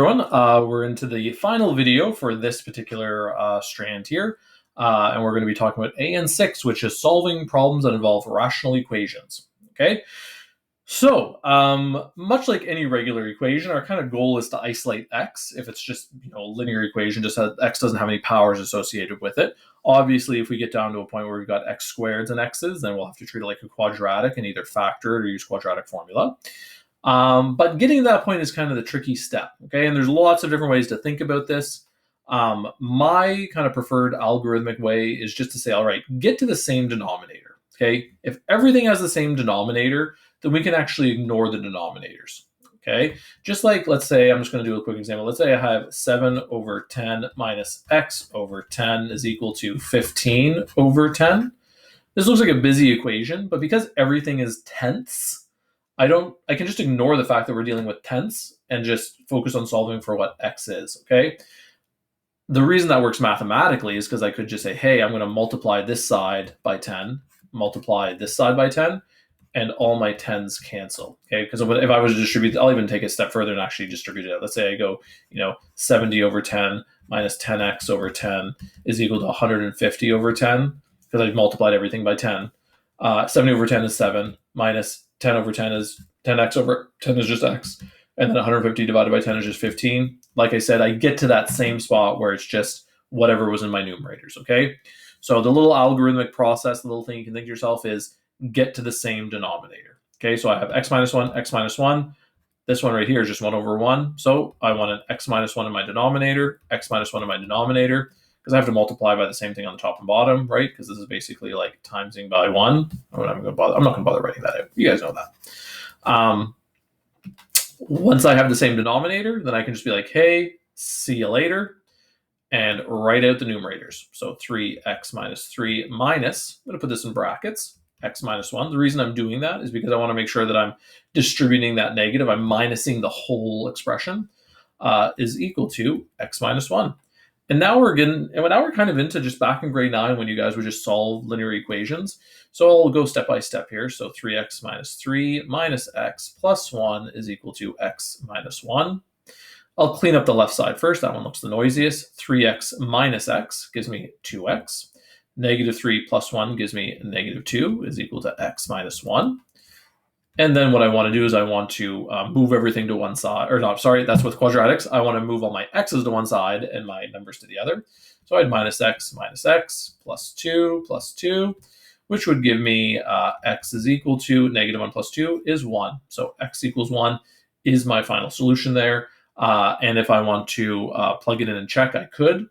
Everyone, we're into the final video for this particular strand here, and we're going to be talking about AN6, which is solving problems that involve rational equations. Okay, so much like any regular equation, our kind of goal is to isolate x. If it's just a linear equation, just x doesn't have any powers associated with it. Obviously, if we get down to a point where we've got x squareds and x's, then we'll have to treat it like a quadratic and either factor it or use quadratic formula. But getting to that point is kind of the tricky step, okay? And there's lots of different ways to think about this. My kind of preferred algorithmic way is just to say, all right, get to the same denominator, okay? If everything has the same denominator, then we can actually ignore the denominators, okay? Just like, let's say, I'm just going to do a quick example. Let's say I have 7 over 10 minus x over 10 is equal to 15 over 10. This looks like a busy equation, but because everything is tenths, I can just ignore the fact that we're dealing with tenths and just focus on solving for what x is, okay? The reason that works mathematically is because I could just say, hey, I'm going to multiply this side by 10, multiply this side by 10, and all my 10s cancel, okay? Because if I was to distribute, I'll even take it a step further and actually distribute it. Let's say I go, 70 over 10 minus 10x over 10 is equal to 150 over 10, because I've multiplied everything by 10. 70 over 10 is 7, minus 10 over 10 is 10x over 10 is just x. And then 150 divided by 10 is just 15. Like I said, I get to that same spot where it's just whatever was in my numerators, okay? So the little algorithmic process, the little thing you can think to yourself is get to the same denominator, okay? So I have x minus 1, x minus 1. This one right here is just 1 over 1. So I want an x minus 1 in my denominator, x minus 1 in my denominator, because I have to multiply by the same thing on the top and bottom, right? Because this is basically like timesing by 1. I'm not going to bother writing that out. You guys know that. Once I have the same denominator, then I can just be like, hey, see you later, and write out the numerators. So 3x minus 3 minus, I'm going to put this in brackets, x minus 1. The reason I'm doing that is because I want to make sure that I'm distributing that negative. I'm minusing the whole expression is equal to x minus 1. And now we're kind of into just back in grade 9 when you guys would just solve linear equations. So I'll go step by step here. So 3x minus 3 minus x plus 1 is equal to x minus 1. I'll clean up the left side first. That one looks the noisiest. 3x minus x gives me 2x. Negative 3 plus 1 gives me negative 2 is equal to x minus 1. And then what I want to do is I want to move everything to one side, or no, sorry, that's with quadratics. I want to move all my x's to one side and my numbers to the other. So I had minus x plus 2, which would give me x is equal to negative 1 plus 2 is 1. So x equals 1 is my final solution there. And if I want to plug it in and check, I could.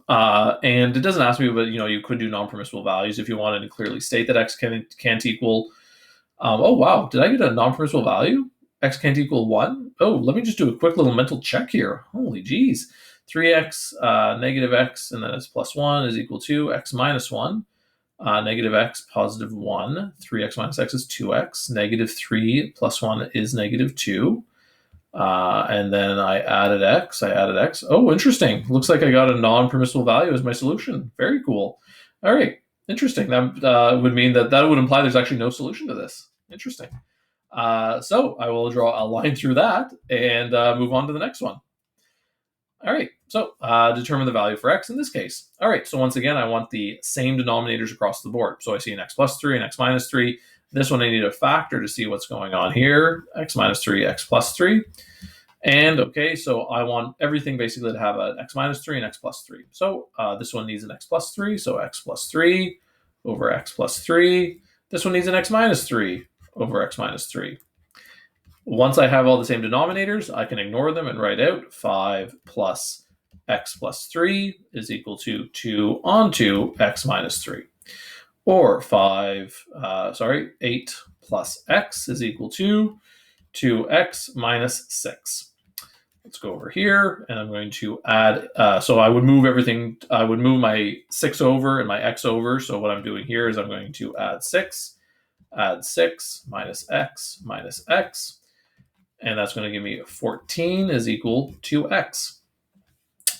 And it doesn't ask me, but you could do non-permissible values if you wanted to clearly state that x can't equal. Oh, wow. Did I get a non-permissible value? X can't equal 1? Oh, let me just do a quick little mental check here. Holy geez. 3x negative x, and then it's plus 1 is equal to x minus 1. Negative x positive 1. 3x minus x is 2x. Negative 3 plus 1 is negative 2. And then I added x. Oh, interesting. Looks like I got a non-permissible value as my solution. Very cool. All right. Interesting. That would mean that would imply there's actually no solution to this. Interesting. So I will draw a line through that and move on to the next one. All right. So determine the value for x in this case. All right. So once again, I want the same denominators across the board. So I see an x plus 3 and x minus 3. This one I need a factor to see what's going on here. X minus 3, x plus 3. And okay, so I want everything basically to have an x minus 3 and x plus 3. So this one needs an x plus 3, so x plus 3 over x plus 3. This one needs an x minus 3 over x minus 3. Once I have all the same denominators, I can ignore them and write out 5 plus x plus 3 is equal to 2 onto x minus 3. Or 8 plus x is equal to 2x minus 6. Let's go over here, and I'm going to add, so I would move everything, I would move my 6 over and my x over. So what I'm doing here is I'm going to add 6 minus x, and that's going to give me 14 is equal to x.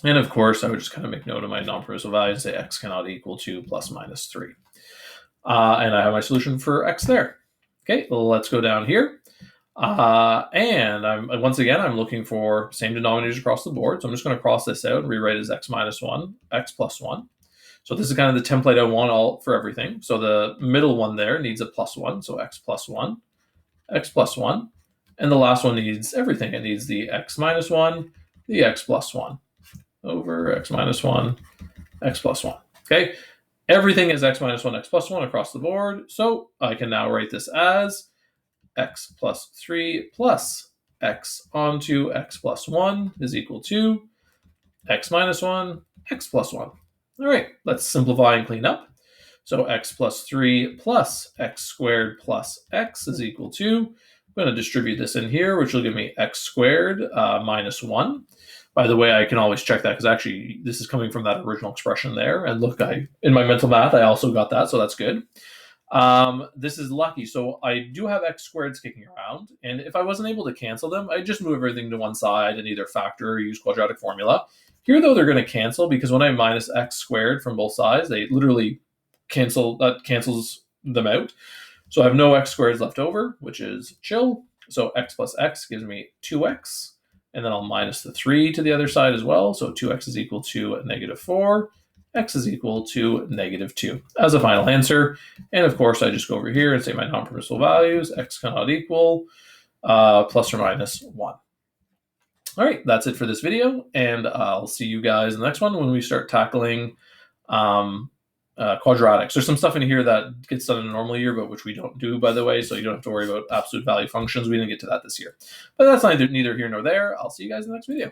And of course, I would just kind of make note of my non-permissible value and say x cannot equal to plus minus 3. And I have my solution for x there. Okay, let's go down here. And once again, I'm looking for same denominators across the board. So I'm just going to cross this out and rewrite as x minus 1, x plus 1. So this is kind of the template I want all for everything. So the middle one there needs a plus 1, so x plus 1, x plus 1. And the last one needs everything. It needs the x minus 1, the x plus 1, over x minus 1, x plus 1. Okay, everything is x minus 1, x plus 1 across the board. So I can now write this as x plus 3 plus x onto x plus 1 is equal to x minus 1, x plus 1. All right, let's simplify and clean up. So x plus 3 plus x squared plus x is equal to, I'm going to distribute this in here, which will give me x squared minus 1. By the way, I can always check that because actually this is coming from that original expression there. And look, in my mental math, I also got that, so that's good. This is lucky. So I do have x squareds kicking around. And if I wasn't able to cancel them, I'd just move everything to one side and either factor or use quadratic formula. Here, though, they're going to cancel because when I minus x squared from both sides, they literally cancels them out. So I have no x squareds left over, which is chill. So x plus x gives me 2x. And then I'll minus the 3 to the other side as well. So 2x is equal to negative 4. X is equal to negative 2 as a final answer. And of course, I just go over here and say my non-permissible values. X cannot equal plus or minus 1. All right, that's it for this video. And I'll see you guys in the next one when we start tackling quadratics. There's some stuff in here that gets done in a normal year, but which we don't do, by the way, so you don't have to worry about absolute value functions. We didn't get to that this year. But that's neither here nor there. I'll see you guys in the next video.